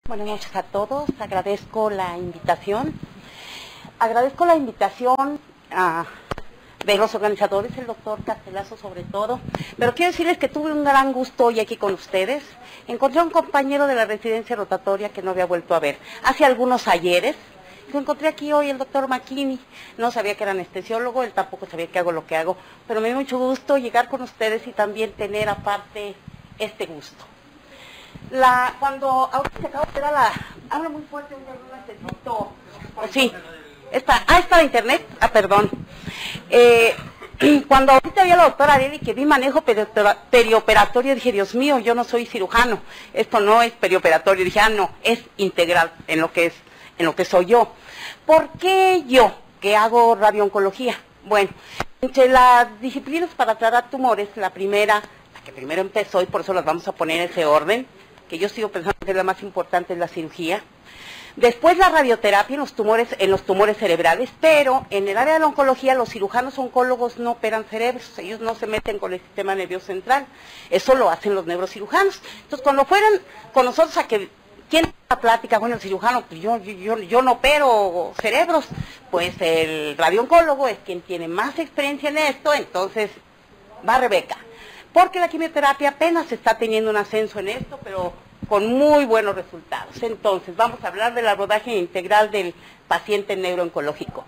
Buenas noches a todos, agradezco la invitación. Agradezco la invitación de los organizadores, el doctor Castelazo sobre todo, pero quiero decirles que tuve un gran gusto hoy aquí con ustedes. Encontré a un compañero de la residencia rotatoria que no había vuelto a ver hace algunos ayeres. Lo encontré aquí hoy, el doctor McKinney. No sabía que era anestesiólogo, él tampoco sabía que hago lo que hago, pero me dio mucho gusto llegar con ustedes y también tener aparte este gusto. Cuando ahorita se acaba de dar habla muy fuerte, no necesito. Sí, está la internet, perdón. Cuando ahorita vi a la doctora Areli que vi manejo perioperatorio, dije, Dios mío, yo no soy cirujano, esto no es perioperatorio, dije, no, es integral en lo que soy yo. ¿Por qué yo, que hago radiooncología? Bueno, entre las disciplinas para tratar tumores, la que primero empezó, y por eso las vamos a poner en ese orden, que yo sigo pensando que es la más importante, es la cirugía. Después la radioterapia en los tumores cerebrales, pero en el área de la oncología los cirujanos oncólogos no operan cerebros, ellos no se meten con el sistema nervioso central, eso lo hacen los neurocirujanos. Entonces cuando fueran con nosotros a que, ¿quién la plática? Bueno, el cirujano, pues yo no opero cerebros, pues el radiooncólogo es quien tiene más experiencia en esto, entonces va Rebeca. Porque la quimioterapia apenas está teniendo un ascenso en esto, pero con muy buenos resultados. Entonces, vamos a hablar del abordaje integral del paciente neurooncológico.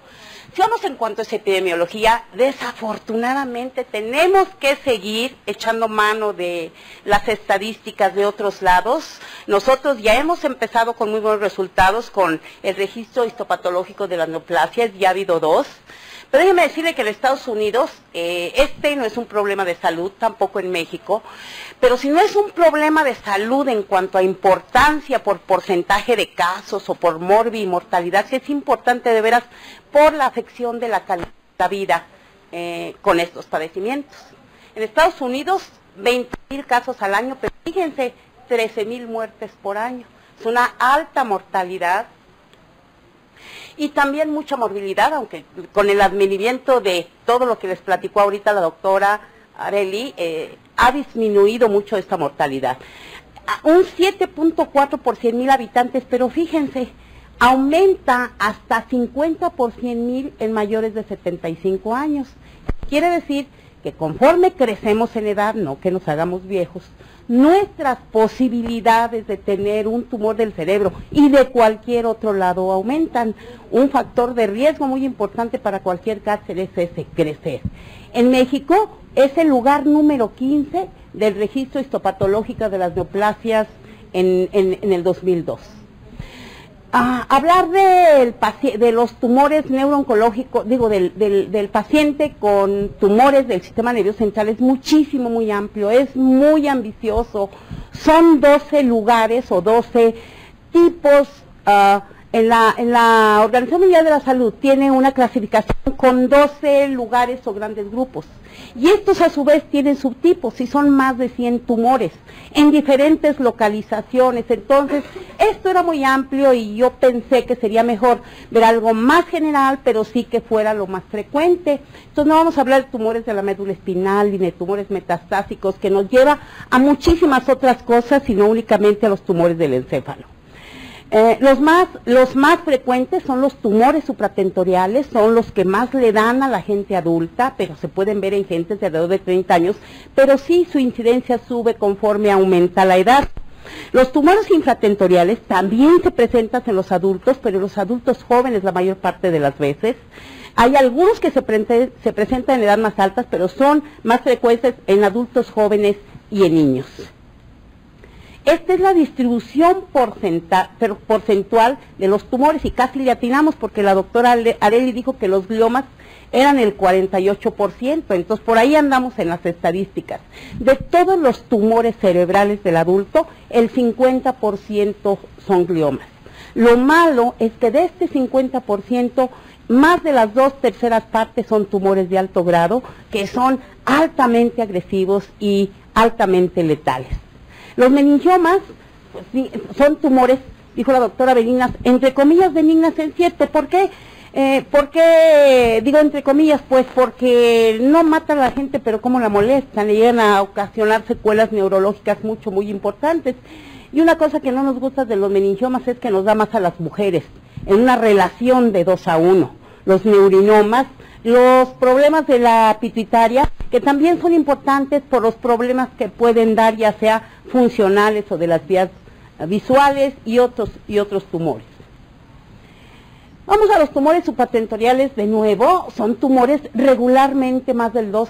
Si vamos en cuanto a esa epidemiología, desafortunadamente tenemos que seguir echando mano de las estadísticas de otros lados. Nosotros ya hemos empezado con muy buenos resultados con el registro histopatológico de las neoplasias, ya ha habido 2. Pero déjeme decirle que en Estados Unidos, no es un problema de salud, tampoco en México, pero si no es un problema de salud en cuanto a importancia por porcentaje de casos o por mortalidad, sí es importante de veras por la afección de la calidad de la vida con estos padecimientos. En Estados Unidos, 20,000 casos al año, pero fíjense, 13,000 muertes por año. Es una alta mortalidad. Y también mucha morbilidad, aunque con el advenimiento de todo lo que les platicó ahorita la doctora Areli, ha disminuido mucho esta mortalidad. Un 7.4 por 100,000 habitantes, pero fíjense, aumenta hasta 50 por 100,000 en mayores de 75 años. Quiere decir que conforme crecemos en edad, no que nos hagamos viejos, nuestras posibilidades de tener un tumor del cerebro y de cualquier otro lado aumentan. Un factor de riesgo muy importante para cualquier cáncer es ese, crecer. En México es el lugar número 15 del registro histopatológico de las neoplasias en el 2002. Hablar de los tumores neurooncológicos, digo, del paciente con tumores del sistema nervioso central es muchísimo, muy amplio, es muy ambicioso. Son 12 lugares o 12 tipos. En la Organización Mundial de la Salud tiene una clasificación con 12 lugares o grandes grupos. Y estos a su vez tienen subtipos y son más de 100 tumores en diferentes localizaciones. Entonces, esto era muy amplio y yo pensé que sería mejor ver algo más general, pero sí que fuera lo más frecuente. Entonces, no vamos a hablar de tumores de la médula espinal ni de tumores metastásicos, que nos lleva a muchísimas otras cosas, sino únicamente a los tumores del encéfalo. Los más frecuentes son los tumores supratentoriales, son los que más le dan a la gente adulta, pero se pueden ver en gente de alrededor de 30 años, pero sí su incidencia sube conforme aumenta la edad. Los tumores infratentoriales también se presentan en los adultos, pero en los adultos jóvenes la mayor parte de las veces. Hay algunos que se presentan en edad más altas, pero son más frecuentes en adultos jóvenes y en niños. Esta es la distribución porcentual de los tumores y casi le atinamos porque la doctora Areli dijo que los gliomas eran el 48%, entonces por ahí andamos en las estadísticas. De todos los tumores cerebrales del adulto, el 50% son gliomas. Lo malo es que de este 50%, más de las 2/3 partes son tumores de alto grado, que son altamente agresivos y altamente letales. Los meningiomas, pues, sí, son tumores, dijo la doctora, benignas, entre comillas benignas, es cierto. ¿Por qué? ¿Por qué digo entre comillas? Pues porque no matan a la gente, pero cómo la molestan, le llegan a ocasionar secuelas neurológicas muy importantes. Y una cosa que no nos gusta de los meningiomas es que nos da más a las mujeres, en una relación de 2-1. Los neurinomas, los problemas de la pituitaria, que también son importantes por los problemas que pueden dar, ya sea funcionales o de las vías visuales y otros tumores. Vamos a los tumores supratentoriales de nuevo. Son tumores regularmente, más de dos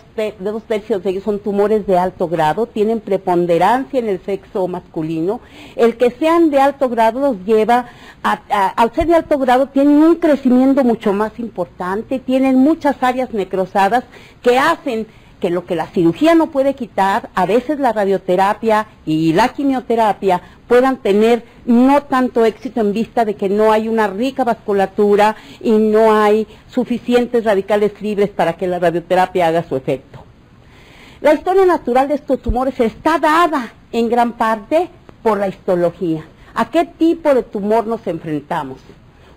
tercios de ellos son tumores de alto grado, tienen preponderancia en el sexo masculino. El que sean de alto grado los lleva, al ser de alto grado, tienen un crecimiento mucho más importante, tienen muchas áreas necrosadas que hacen que lo que la cirugía no puede quitar, a veces la radioterapia y la quimioterapia puedan tener no tanto éxito en vista de que no hay una rica vasculatura y no hay suficientes radicales libres para que la radioterapia haga su efecto. La historia natural de estos tumores está dada en gran parte por la histología. ¿A qué tipo de tumor nos enfrentamos?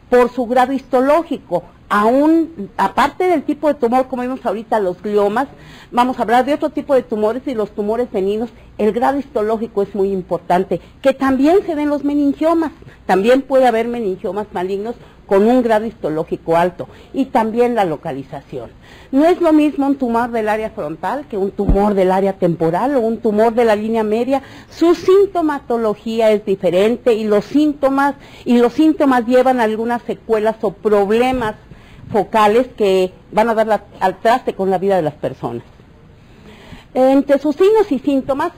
Por su grado histológico. Aparte del tipo de tumor, como vimos ahorita, los gliomas, vamos a hablar de otro tipo de tumores y los tumores benignos. El grado histológico es muy importante, que también se ven los meningiomas. También puede haber meningiomas malignos con un grado histológico alto, y también la localización. No es lo mismo un tumor del área frontal que un tumor del área temporal o un tumor de la línea media. Su sintomatología es diferente y los síntomas llevan algunas secuelas o problemas focales que van a dar al traste con la vida de las personas. Entre sus signos y síntomas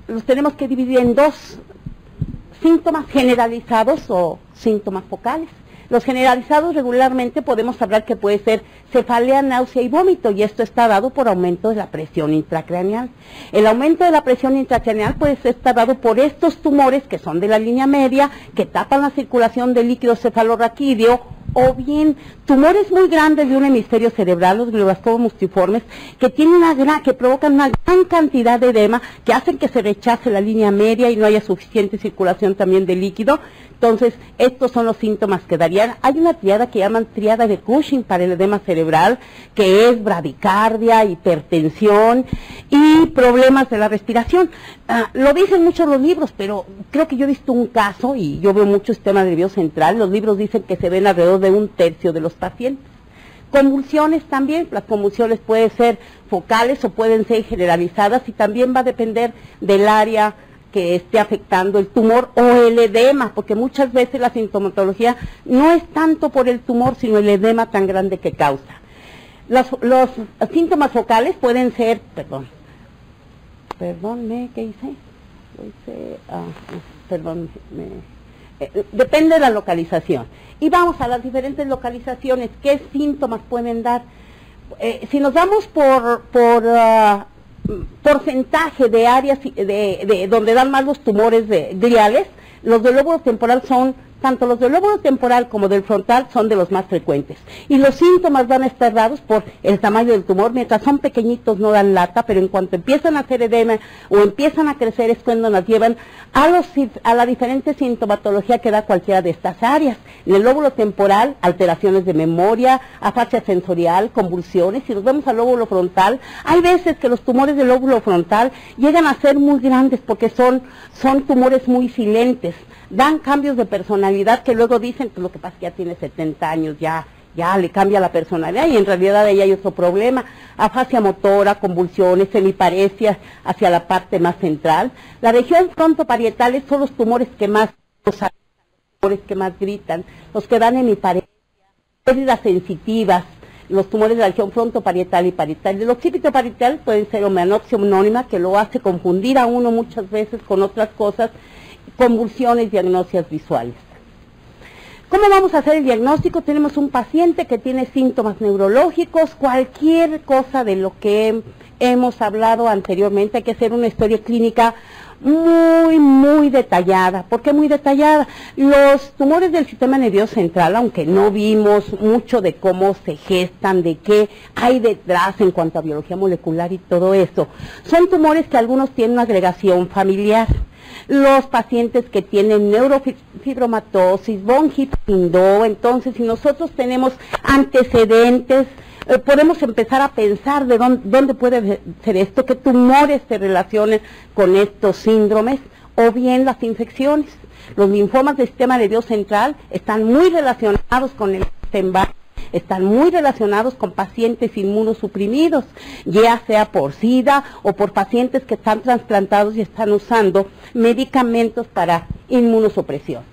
los tenemos que dividir en dos: síntomas generalizados o síntomas focales. Los generalizados regularmente podemos hablar que puede ser cefalea, náusea y vómito, y esto está dado por aumento de la presión intracraneal. El aumento de la presión intracraneal puede estar dado por estos tumores que son de la línea media, que tapan la circulación del líquido cefalorraquídeo, o bien tumores muy grandes de un hemisferio cerebral, los glioblastomas multiformes, que provocan una gran cantidad de edema, que hacen que se rechace la línea media y no haya suficiente circulación también de líquido. Entonces, estos son los síntomas que darían. Hay una triada que llaman triada de Cushing para el edema cerebral, que es bradicardia, hipertensión y problemas de la respiración. Lo dicen muchos los libros, pero creo que yo he visto un caso, y yo veo mucho sistema nervioso central. Los libros dicen que se ven alrededor de un tercio de los pacientes. Convulsiones también, las convulsiones pueden ser focales o pueden ser generalizadas, y también va a depender del área que esté afectando el tumor o el edema, porque muchas veces la sintomatología no es tanto por el tumor, sino el edema tan grande que causa. Los síntomas focales pueden ser, depende de la localización. Y vamos a las diferentes localizaciones. ¿Qué síntomas pueden dar? Si nos vamos por porcentaje de áreas de donde dan más los tumores gliales, los del lóbulo temporal tanto los del lóbulo temporal como del frontal son de los más frecuentes. Y los síntomas van a estar dados por el tamaño del tumor. Mientras son pequeñitos no dan lata, pero en cuanto empiezan a hacer edema o empiezan a crecer es cuando nos llevan a la diferente sintomatología que da cualquiera de estas áreas. En el lóbulo temporal, alteraciones de memoria, afasia sensorial, convulsiones. Si nos vemos al lóbulo frontal, hay veces que los tumores del lóbulo frontal llegan a ser muy grandes porque son tumores muy silentes. Dan cambios de personalidad que luego dicen que lo que pasa es que ya tiene 70 años, ya le cambia la personalidad, y en realidad ahí hay otro problema. Afasia motora, convulsiones, semiparesia hacia la parte más central. La región frontoparietales son los tumores que más gritan, los que dan hemiparesia, pérdidas sensitivas, los tumores de la región frontoparietal y parietal. El occipito parietal pueden ser homeanopsia anónima, que lo hace confundir a uno muchas veces con otras cosas, convulsiones, diagnosias visuales. ¿Cómo vamos a hacer el diagnóstico? Tenemos un paciente que tiene síntomas neurológicos, cualquier cosa de lo que hemos hablado anteriormente. Hay que hacer una historia clínica muy detallada. ¿Por qué muy detallada? Los tumores del sistema nervioso central, aunque no vimos mucho de cómo se gestan, de qué hay detrás en cuanto a biología molecular y todo eso, son tumores que algunos tienen una agregación familiar. Los pacientes que tienen neurofibromatosis, von Hippel-Lindau, entonces si nosotros tenemos antecedentes, podemos empezar a pensar de dónde puede ser esto, qué tumores se relacionan con estos síndromes, o bien las infecciones. Los linfomas del sistema nervioso central están muy relacionados con el Epstein-Barr, están muy relacionados con pacientes inmunosuprimidos, ya sea por SIDA o por pacientes que están trasplantados y están usando medicamentos para inmunosupresión.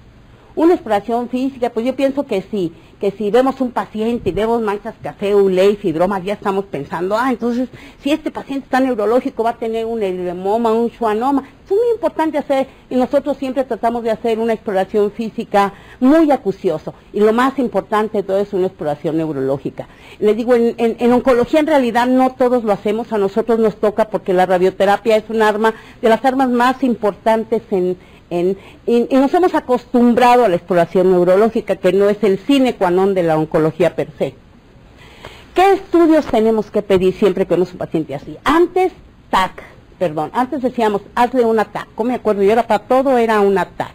Una exploración física, pues yo pienso que si vemos un paciente y vemos manchas café, ulei, fibromas, ya estamos pensando, entonces si este paciente está neurológico va a tener un erythema, un schwannoma. Es muy importante hacer, y nosotros siempre tratamos de hacer una exploración física muy acucioso, y lo más importante de todo es una exploración neurológica. Les digo, en oncología en realidad no todos lo hacemos, a nosotros nos toca porque la radioterapia es un arma, de las armas más importantes y nos hemos acostumbrado a la exploración neurológica, que no es el sine qua non de la oncología per se. ¿Qué estudios tenemos que pedir siempre que tenemos un paciente así? Antes decíamos, hazle una TAC, me acuerdo, y ahora para todo era una TAC.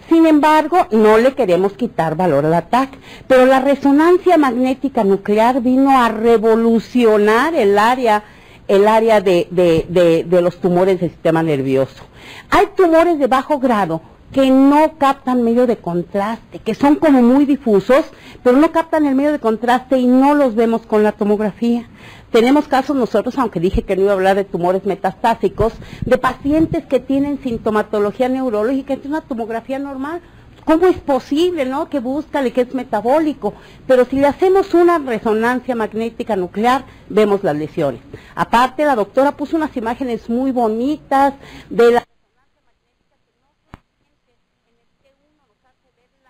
Sin embargo, no le queremos quitar valor a la TAC, pero la resonancia magnética nuclear vino a revolucionar el área de los tumores del sistema nervioso. Hay tumores de bajo grado que no captan medio de contraste, que son como muy difusos, pero no captan el medio de contraste y no los vemos con la tomografía. Tenemos casos nosotros, aunque dije que no iba a hablar de tumores metastásicos, de pacientes que tienen sintomatología neurológica, es una tomografía normal. ¿Cómo es posible, no? Que búscale que es metabólico, pero si le hacemos una resonancia magnética nuclear, vemos las lesiones. Aparte, la doctora puso unas imágenes muy bonitas de la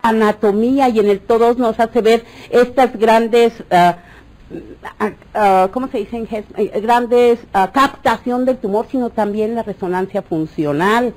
anatomía, y en el todo nos hace ver estas grandes, ¿cómo se dicen? Grandes captación del tumor, sino también la resonancia funcional.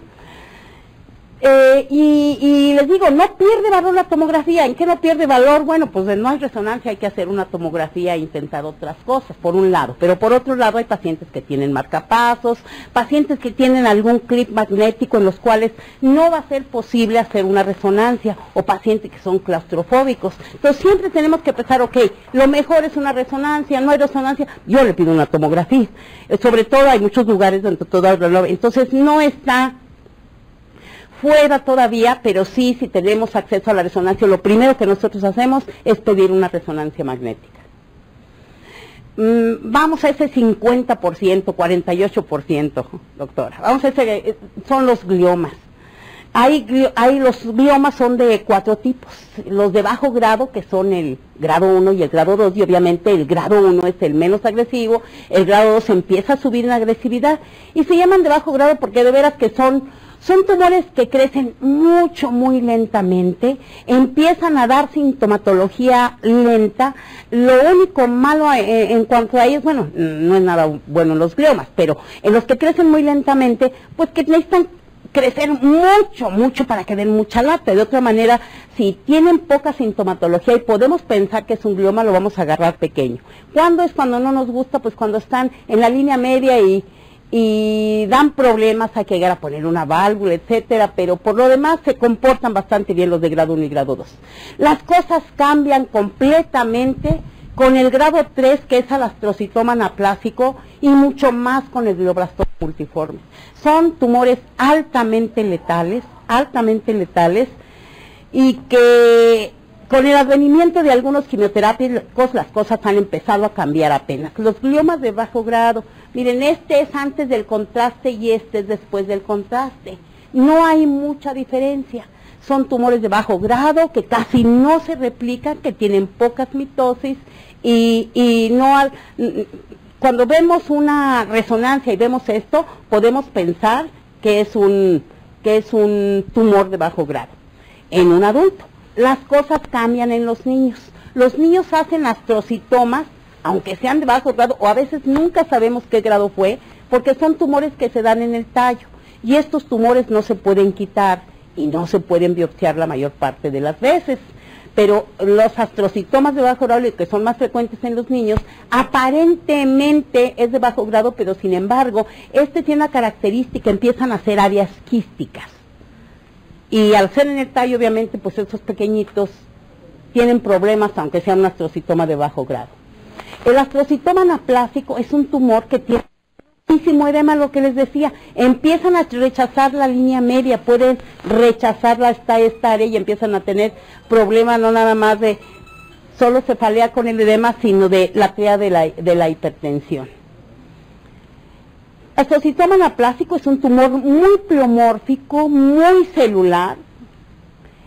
Y les digo, no pierde valor la tomografía. ¿En qué no pierde valor? Bueno, pues no hay resonancia, hay que hacer una tomografía e intentar otras cosas, por un lado. Pero por otro lado hay pacientes que tienen marcapasos, pacientes que tienen algún clip magnético en los cuales no va a ser posible hacer una resonancia, o pacientes que son claustrofóbicos. Entonces siempre tenemos que pensar, ok, lo mejor es una resonancia, no hay resonancia, yo le pido una tomografía. Sobre todo hay muchos lugares donde entonces no está fuera todavía, pero sí, si tenemos acceso a la resonancia, lo primero que nosotros hacemos es pedir una resonancia magnética. Vamos a ese 50%, 48%, doctora. Vamos a ese, son los gliomas. Los gliomas son de 4 tipos. Los de bajo grado, que son el grado 1 y el grado 2, y obviamente el grado 1 es el menos agresivo, el grado 2 empieza a subir en agresividad, y se llaman de bajo grado porque de veras que son tumores que crecen muy lentamente, empiezan a dar sintomatología lenta. Lo único malo en cuanto a ellos, bueno, no es nada bueno en los gliomas, pero en los que crecen muy lentamente, pues que necesitan crecer mucho para que den mucha lata. De otra manera, si tienen poca sintomatología y podemos pensar que es un glioma, lo vamos a agarrar pequeño. ¿Cuándo es cuando no nos gusta? Pues cuando están en la línea media y dan problemas, hay que llegar a poner una válvula, etcétera, pero por lo demás se comportan bastante bien los de grado 1 y grado 2. Las cosas cambian completamente con el grado 3, que es el astrocitoma anaplásico, y mucho más con el glioblastoma multiforme. Son tumores altamente letales, y que con el advenimiento de algunos quimioterapias, las cosas han empezado a cambiar apenas. Los gliomas de bajo grado, miren, este es antes del contraste y este es después del contraste. No hay mucha diferencia. Son tumores de bajo grado que casi no se replican, que tienen pocas mitosis cuando vemos una resonancia y vemos esto, podemos pensar que es un tumor de bajo grado. En un adulto, las cosas cambian en los niños. Los niños hacen astrocitomas, aunque sean de bajo grado, o a veces nunca sabemos qué grado fue, porque son tumores que se dan en el tallo. Y estos tumores no se pueden quitar y no se pueden biopsiar la mayor parte de las veces. Pero los astrocitomas de bajo grado, que son más frecuentes en los niños, aparentemente es de bajo grado, pero sin embargo, tiene una característica, empiezan a ser áreas quísticas. Y al ser en el tallo, obviamente, pues estos pequeñitos tienen problemas, aunque sea un astrocitoma de bajo grado. El astrocitoma anaplásico es un tumor que tiene muchísimo edema, lo que les decía, empiezan a rechazar la línea media, pueden rechazarla hasta esta área y empiezan a tener problemas no nada más de solo cefalea con el edema, sino de la TEA de la hipertensión. El esclerositoma anaplásico es un tumor muy pleomórfico, muy celular.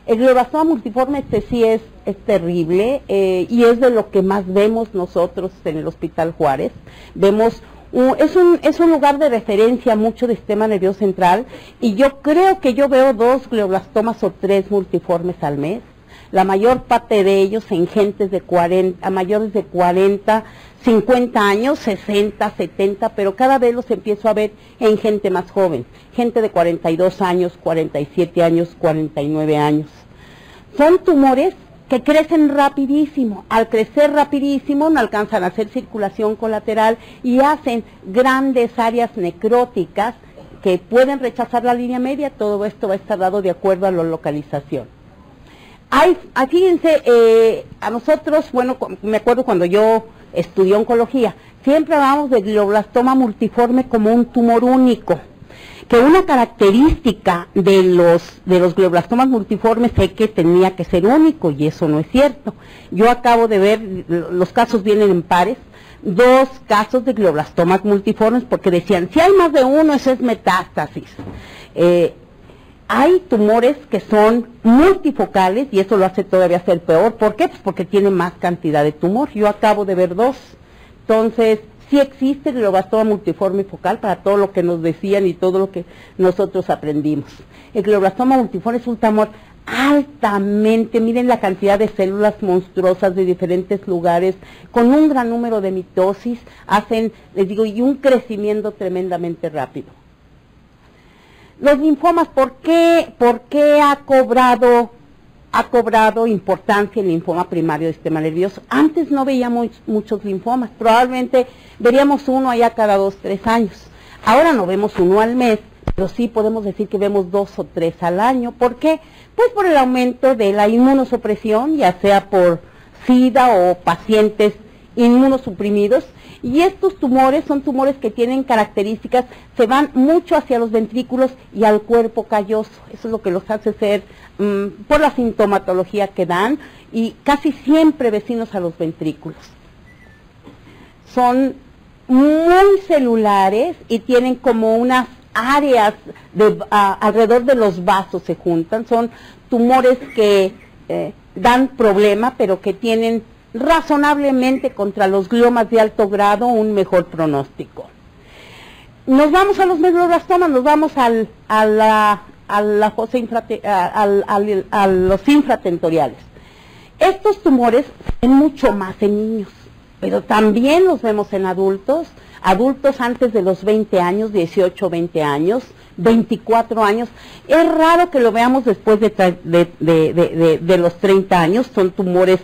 El glioblastoma multiforme sí es terrible y es de lo que más vemos nosotros en el Hospital Juárez. Vemos es un lugar de referencia mucho del sistema nervioso central y yo creo que yo veo 2 glioblastomas o 3 multiformes al mes. La mayor parte de ellos en gentes de 40, mayores de 40, 50 años, 60, 70, pero cada vez los empiezo a ver en gente más joven, gente de 42 años, 47 años, 49 años. Son tumores que crecen rapidísimo. Al crecer rapidísimo no alcanzan a hacer circulación colateral y hacen grandes áreas necróticas que pueden rechazar la línea media. Todo esto va a estar dado de acuerdo a la localización. Fíjense, a nosotros, bueno, me acuerdo cuando yo estudié oncología, siempre hablábamos de glioblastoma multiforme como un tumor único, que una característica de los glioblastomas multiformes es que tenía que ser único, y eso no es cierto. Yo acabo de ver, los casos vienen en pares, 2 casos de glioblastomas multiformes, porque decían, si hay más de uno, eso es metástasis. Hay tumores que son multifocales y eso lo hace todavía ser peor. ¿Por qué? Pues porque tiene más cantidad de tumor. Yo acabo de ver 2. Entonces, sí existe el glioblastoma multiforme focal para todo lo que nos decían y todo lo que nosotros aprendimos. El glioblastoma multiforme es un tumor altamente, miren la cantidad de células monstruosas de diferentes lugares, con un gran número de mitosis, hacen, les digo, y un crecimiento tremendamente rápido. Los linfomas, ¿por qué ha cobrado importancia el linfoma primario del sistema nervioso? Antes no veíamos muchos linfomas, probablemente veríamos uno allá cada 2, 3 años. Ahora no vemos uno al mes, pero sí podemos decir que vemos 2 o 3 al año. ¿Por qué? Pues por el aumento de la inmunosupresión, ya sea por SIDA o pacientes inmunosuprimidos. Y estos tumores son tumores que tienen características, se van mucho hacia los ventrículos y al cuerpo calloso. Eso es lo que los hace ser, por la sintomatología que dan, y casi siempre vecinos a los ventrículos. Son muy celulares y tienen como unas áreas alrededor de los vasos se juntan. Son tumores que dan problema, pero que tienen razonablemente contra los gliomas de alto grado un mejor pronóstico. Nos vamos a los meduloblastoma, nos vamos a los infratentoriales. Estos tumores ven mucho más en niños, pero también los vemos en adultos antes de los 20 años, 18, 20 años, 24 años. Es raro que lo veamos después de los 30 años, son tumores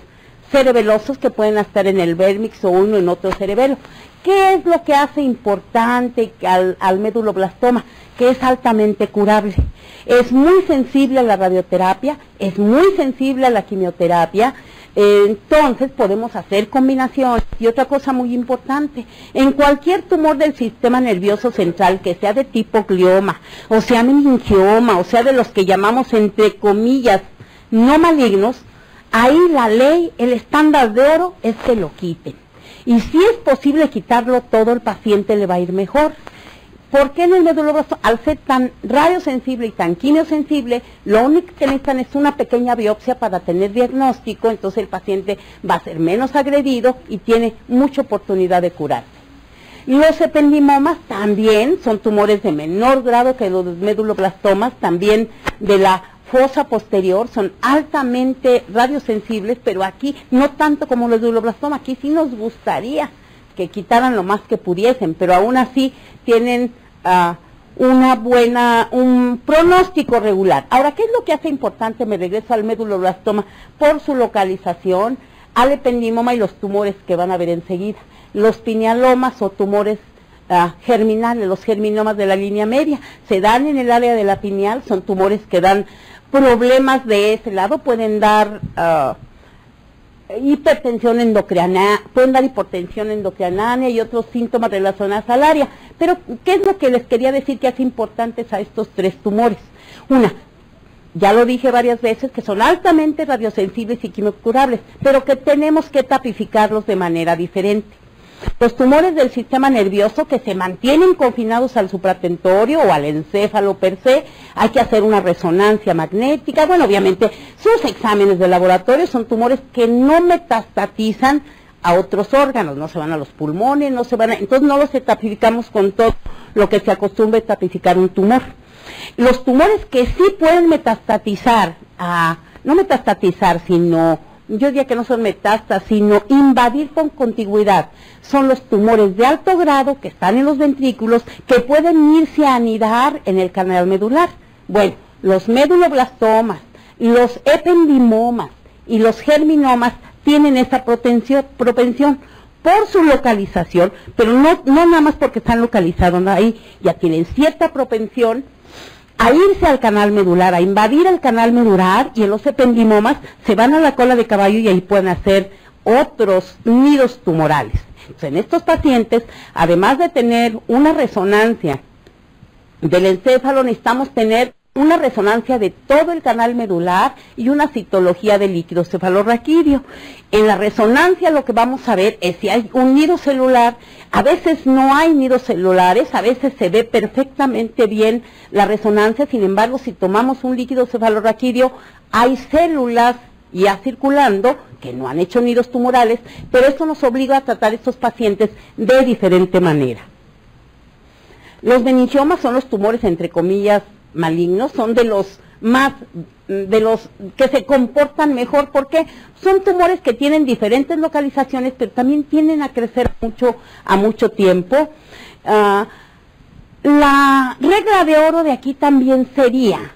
cerebelosos que pueden estar en el vérmix o uno en otro cerebelo. ¿Qué es lo que hace importante al meduloblastoma? Que es altamente curable. Es muy sensible a la radioterapia, es muy sensible a la quimioterapia, entonces podemos hacer combinaciones. Y otra cosa muy importante, en cualquier tumor del sistema nervioso central, que sea de tipo glioma, o sea meningioma, o sea de los que llamamos entre comillas no malignos, ahí la ley, el estándar de oro es que lo quiten. Y si es posible quitarlo todo, el paciente le va a ir mejor. ¿Por qué en el meduloblastoma? Al ser tan radiosensible y tan quimiosensible, lo único que necesitan es una pequeña biopsia para tener diagnóstico, entonces el paciente va a ser menos agredido y tiene mucha oportunidad de curarse. Los ependimomas también son tumores de menor grado que los meduloblastomas, también de la fosa posterior, son altamente radiosensibles, pero aquí no tanto como los medulloblastoma. Aquí sí nos gustaría que quitaran lo más que pudiesen, pero aún así tienen un pronóstico regular. Ahora, ¿qué es lo que hace importante? Me regreso al medulloblastoma por su localización, al ependimoma y los tumores que van a ver enseguida. Los pinealomas o tumores germinales, los germinomas de la línea media, se dan en el área de la pineal, son tumores que dan problemas de ese lado, pueden dar hipertensión endocrina, pueden dar hipertensión endocrina y otros síntomas relacionados al área. Pero, ¿qué es lo que les quería decir que hace importantes a estos 3 tumores? Una, ya lo dije varias veces, que son altamente radiosensibles y quimio-curables, pero que tenemos que tipificarlos de manera diferente. Los tumores del sistema nervioso que se mantienen confinados al supratentorio o al encéfalo per se, hay que hacer una resonancia magnética. Bueno, obviamente sus exámenes de laboratorio son tumores que no metastatizan a otros órganos, no se van a los pulmones, no se van a, entonces no los tipificamos con todo lo que se acostumbra a tipificar un tumor. Los tumores que sí pueden metastatizar, no metastatizar, sino, yo diría que no son metástasis, sino invadir con contigüidad, son los tumores de alto grado que están en los ventrículos, que pueden irse a anidar en el canal medular. Bueno, los meduloblastomas, los ependimomas y los germinomas tienen esa propensión por su localización, pero no nada más porque están localizados ahí, ya tienen cierta propensión a irse al canal medular, a invadir el canal medular, y en los ependimomas se van a la cola de caballo y ahí pueden hacer otros nidos tumorales. Entonces, en estos pacientes, además de tener una resonancia del encéfalo, necesitamos tener una resonancia de todo el canal medular y una citología del líquido cefalorraquídeo. En la resonancia lo que vamos a ver es si hay un nido celular. A veces no hay nidos celulares, a veces se ve perfectamente bien la resonancia. Sin embargo, si tomamos un líquido cefalorraquídeo, hay células ya circulando que no han hecho nidos tumorales, pero esto nos obliga a tratar a estos pacientes de diferente manera. Los meningiomas son los tumores, entre comillas, malignos, son de los que se comportan mejor, porque son tumores que tienen diferentes localizaciones, pero también tienden a crecer a mucho tiempo. La regla de oro de aquí también sería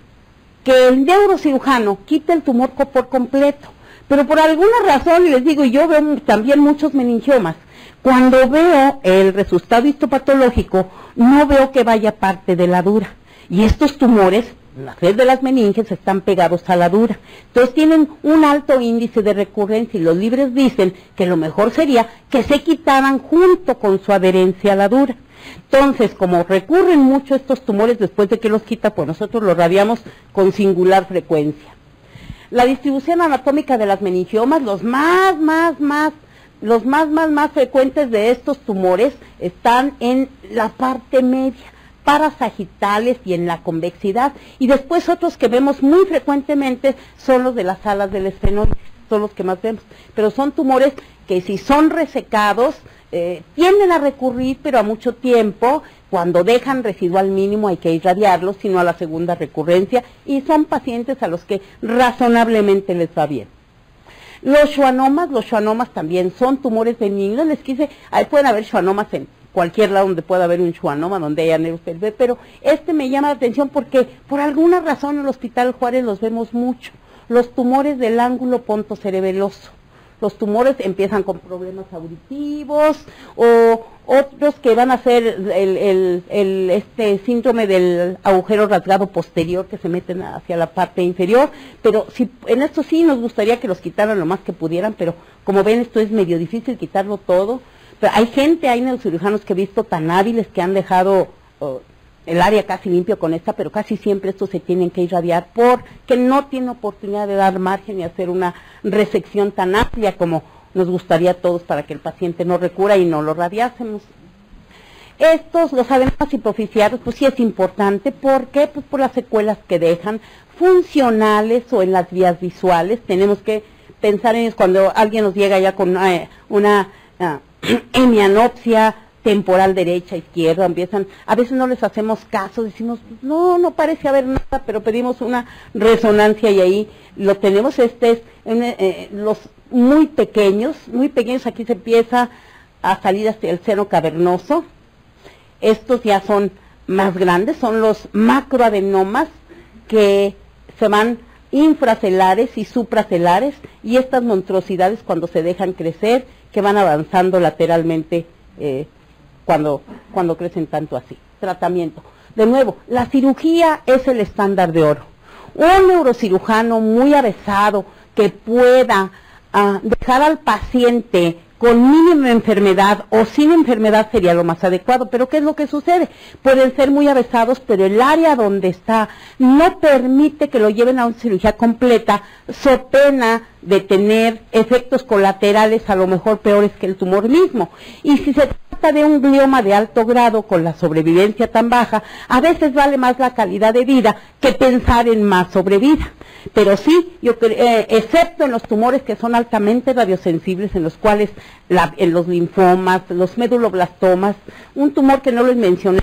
que el neurocirujano quite el tumor por completo, pero por alguna razón, les digo, yo veo también muchos meningiomas, cuando veo el resultado histopatológico, no veo que vaya parte de la dura. Y estos tumores, la red de las meninges, están pegados a la dura. Entonces tienen un alto índice de recurrencia y los libres dicen que lo mejor sería que se quitaran junto con su adherencia a la dura. Entonces, como recurren mucho estos tumores después de que los quita, pues nosotros los radiamos con singular frecuencia. La distribución anatómica de las meningiomas, los más frecuentes de estos tumores están en la parte media, parasagittales y en la convexidad, y después otros que vemos muy frecuentemente son los de las alas del esfenoide, son los que más vemos, pero son tumores que si son resecados tienden a recurrir, pero a mucho tiempo. Cuando dejan residual mínimo hay que irradiarlos, sino a la segunda recurrencia, y son pacientes a los que razonablemente les va bien. Los schwannomas también son tumores benignos. Les quise, ahí pueden haber schwannomas en cualquier lado donde pueda haber un schwannoma, donde haya neurocelve, pero me llama la atención porque por alguna razón en el Hospital Juárez los vemos mucho. Los tumores del ángulo pontocerebeloso. Los tumores empiezan con problemas auditivos, o otros que van a ser este síndrome del agujero rasgado posterior, que se meten hacia la parte inferior, pero en esto sí nos gustaría que los quitaran lo más que pudieran, pero como ven esto es medio difícil quitarlo todo. Pero hay neurocirujanos que he visto tan hábiles que han dejado el área casi limpio con esta, pero casi siempre estos se tienen que irradiar porque no tienen oportunidad de dar margen y hacer una resección tan amplia como nos gustaría a todos para que el paciente no recurra y no lo radiásemos. Los adenomas hipoficiarios, pues sí es importante. ¿Por qué? Pues por las secuelas que dejan, funcionales o en las vías visuales. Tenemos que pensar en ellos cuando alguien nos llega ya con una hemianopsia temporal derecha, izquierda, a veces no les hacemos caso, decimos, no parece haber nada, pero pedimos una resonancia y ahí lo tenemos. Los muy pequeños, aquí se empieza a salir hacia el seno cavernoso. Estos ya son más grandes, son los macroadenomas que se van infracelares y supracelares, y estas monstruosidades cuando se dejan crecer, que van avanzando lateralmente cuando crecen tanto así. Tratamiento. De nuevo, la cirugía es el estándar de oro. Un neurocirujano muy avesado que pueda dejar al paciente con mínima enfermedad o sin enfermedad sería lo más adecuado, pero ¿qué es lo que sucede? Pueden ser muy avesados, pero el área donde está no permite que lo lleven a una cirugía completa, so pena de tener efectos colaterales a lo mejor peores que el tumor mismo. Y si se trata de un glioma de alto grado con la sobrevivencia tan baja, a veces vale más la calidad de vida que pensar en más sobrevida. Pero sí, excepto en los tumores que son altamente radiosensibles, en los cuales en los linfomas, los meduloblastomas, un tumor que no les mencioné,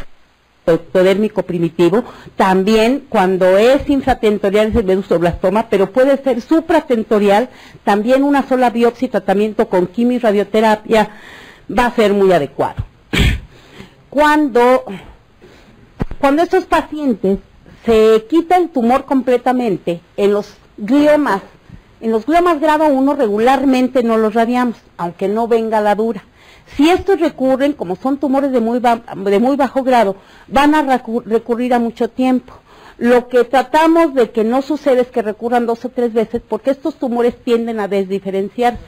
ectodérmico primitivo, también cuando es infratentorial es el medulloblastoma, pero puede ser supratentorial, también una sola biopsia y tratamiento con quimio y radioterapia va a ser muy adecuado. Cuando estos pacientes se quita el tumor completamente, en los gliomas grado 1 regularmente no los radiamos, aunque no venga la dura. Si estos recurren, como son tumores de muy bajo grado, van a recurrir a mucho tiempo. Lo que tratamos de que no suceda es que recurran 2 o 3 veces, porque estos tumores tienden a desdiferenciarse.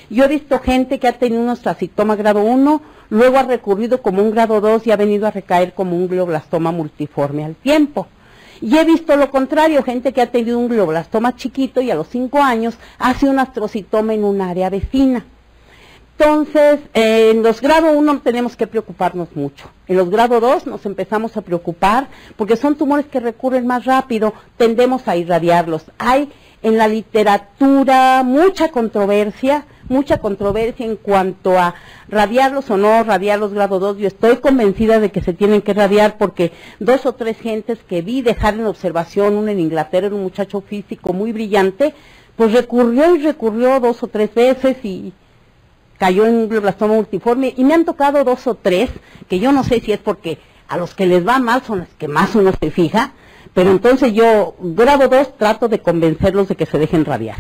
Yo he visto gente que ha tenido un ostracitoma grado 1, luego ha recurrido como un grado 2 y ha venido a recaer como un glioblastoma multiforme al tiempo. Y he visto lo contrario, gente que ha tenido un glioblastoma chiquito y a los 5 años hace un astrocitoma en un área vecina. Entonces, en los grado 1 tenemos que preocuparnos mucho. En los grado 2 nos empezamos a preocupar porque son tumores que recurren más rápido, tendemos a irradiarlos. Hay en la literatura mucha controversia en cuanto a radiarlos o no radiarlos grado 2. Yo estoy convencida de que se tienen que radiar porque 2 o 3 gentes que vi dejar en observación, uno en Inglaterra, era un muchacho físico muy brillante, pues recurrió 2 o 3 veces y cayó en un glioblastoma multiforme, y me han tocado 2 o 3, que yo no sé si es porque a los que les va mal son los que más uno se fija, pero entonces yo, grado 2, trato de convencerlos de que se dejen radiar.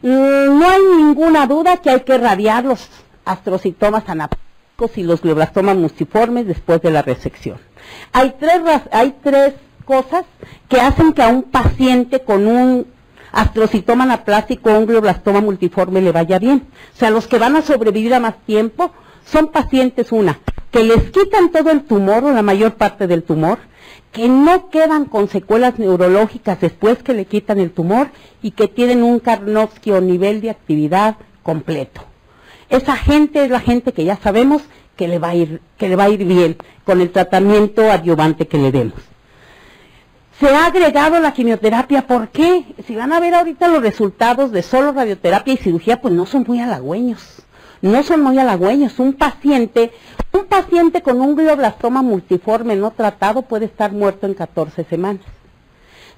No hay ninguna duda que hay que radiar los astrocitomas anapláticos y los glioblastomas multiformes después de la resección. Hay tres cosas que hacen que a un paciente con un astrocitoma anaplásico o un glioblastoma multiforme le vaya bien. O sea, los que van a sobrevivir a más tiempo son pacientes, que les quitan todo el tumor o la mayor parte del tumor, que no quedan con secuelas neurológicas después que le quitan el tumor y que tienen un Karnofsky o nivel de actividad completo. Esa gente es la gente que ya sabemos que le va a ir bien con el tratamiento adyuvante que le demos. Se ha agregado la quimioterapia, ¿por qué? Si van a ver ahorita los resultados de solo radioterapia y cirugía, pues no son muy halagüeños. Un paciente con un glioblastoma multiforme no tratado puede estar muerto en 14 semanas.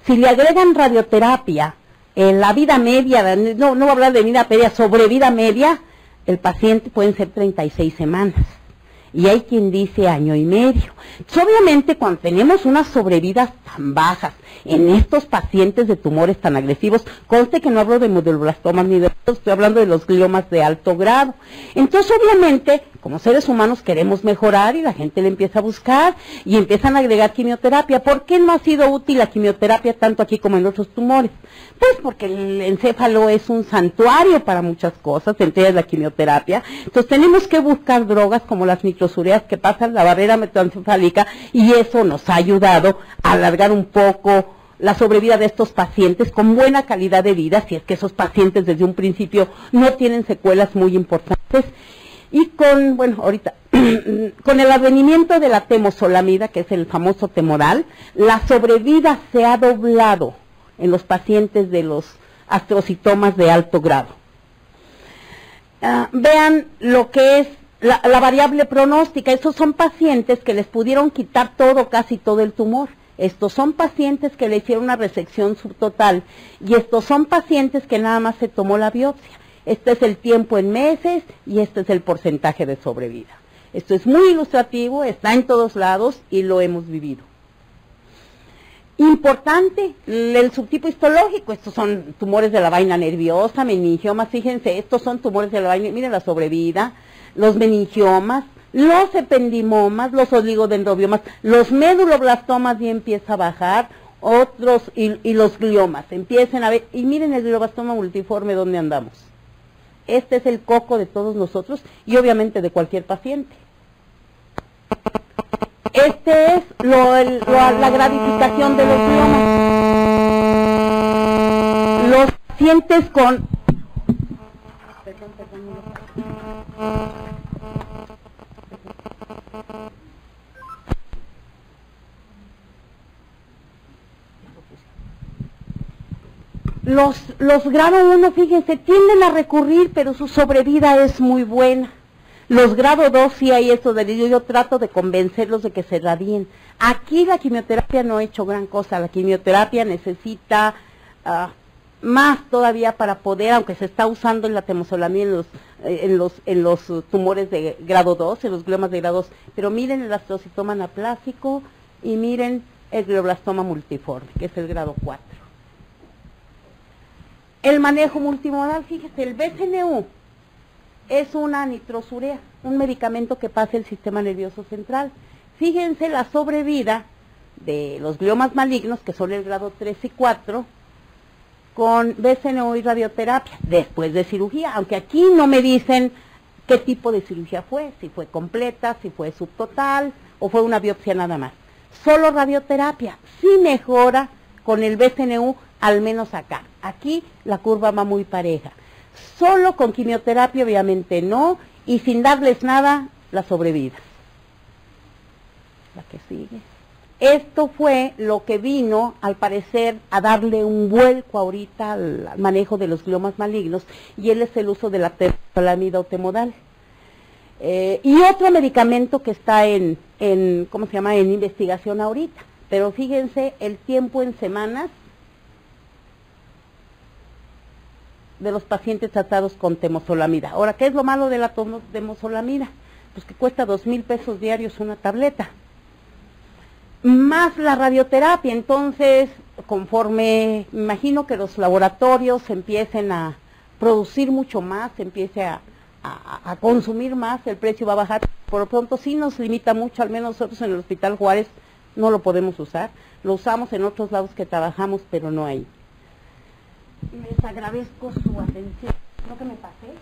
Si le agregan radioterapia en la vida media, no voy a hablar de vida media, sobre vida media, el paciente pueden ser 36 semanas. Y hay quien dice año y medio. Entonces, obviamente, cuando tenemos unas sobrevidas tan bajas en estos pacientes de tumores tan agresivos, conste que no hablo de meduloblastomas ni de otros, estoy hablando de los gliomas de alto grado. Entonces, obviamente, como seres humanos queremos mejorar y la gente le empieza a buscar y empiezan a agregar quimioterapia. ¿Por qué no ha sido útil la quimioterapia tanto aquí como en otros tumores? Pues porque el encéfalo es un santuario para muchas cosas, entre ellas la quimioterapia. Entonces tenemos que buscar drogas como las nitrosúreas que pasan la barrera hematoencefálica y eso nos ha ayudado a alargar un poco la sobrevida de estos pacientes con buena calidad de vida, si es que esos pacientes desde un principio no tienen secuelas muy importantes. Y con el advenimiento de la temozolamida, que es el famoso Temoral, la sobrevida se ha doblado en los pacientes de los astrocitomas de alto grado. Vean lo que es la variable pronóstica. Estos son pacientes que les pudieron quitar casi todo el tumor. Estos son pacientes que le hicieron una resección subtotal y estos son pacientes que nada más se tomó la biopsia. Este es el tiempo en meses y este es el porcentaje de sobrevida. Esto es muy ilustrativo, está en todos lados y lo hemos vivido. Importante, el subtipo histológico, estos son tumores de la vaina nerviosa, meningiomas, fíjense, estos son tumores de la vaina, miren la sobrevida, los meningiomas, los ependimomas, los oligodendrobiomas, los meduloblastomas ya empieza a bajar, otros y los gliomas, empiecen a ver, y miren el glioblastoma multiforme, ¿dónde andamos? Este es el coco de todos nosotros y obviamente de cualquier paciente. Este es la gradificación de los gliomas. Los pacientes con... Los grado 1, fíjense, tienden a recurrir, pero su sobrevida es muy buena. Los grado 2 sí hay eso de yo trato de convencerlos de que se radien. Aquí la quimioterapia no ha hecho gran cosa, la quimioterapia necesita más todavía para poder, aunque se está usando en la temozolomía en los tumores de grado 2, en los gliomas de grado 2, pero miren el astrocitoma anaplásico y miren el glioblastoma multiforme, que es el grado 4. El manejo multimodal, fíjese, el BCNU es una nitrosurea, un medicamento que pasa el sistema nervioso central. Fíjense la sobrevida de los gliomas malignos, que son el grado 3 y 4, con BCNU y radioterapia, después de cirugía, aunque aquí no me dicen qué tipo de cirugía fue, si fue completa, si fue subtotal, o fue una biopsia nada más. Solo radioterapia, sí mejora con el BCNU, al menos acá. Aquí la curva va muy pareja. Solo con quimioterapia obviamente no, y sin darles nada, la sobrevida. La que sigue. Esto fue lo que vino, al parecer, a darle un vuelco ahorita al manejo de los gliomas malignos, y él es el uso de la temozolomida o temodal. Y otro medicamento que está en investigación ahorita. Pero fíjense el tiempo en semanas de los pacientes tratados con temozolomida. Ahora, ¿qué es lo malo de la temozolomida? Pues que cuesta 2,000 pesos diarios una tableta. Más la radioterapia. Entonces, conforme, me imagino que los laboratorios empiecen a producir mucho más, empiece a consumir más, el precio va a bajar. Por lo pronto sí nos limita mucho, al menos nosotros en el Hospital Juárez no lo podemos usar. Lo usamos en otros lados que trabajamos, pero no ahí. Les agradezco su atención. ¿No que me pasé?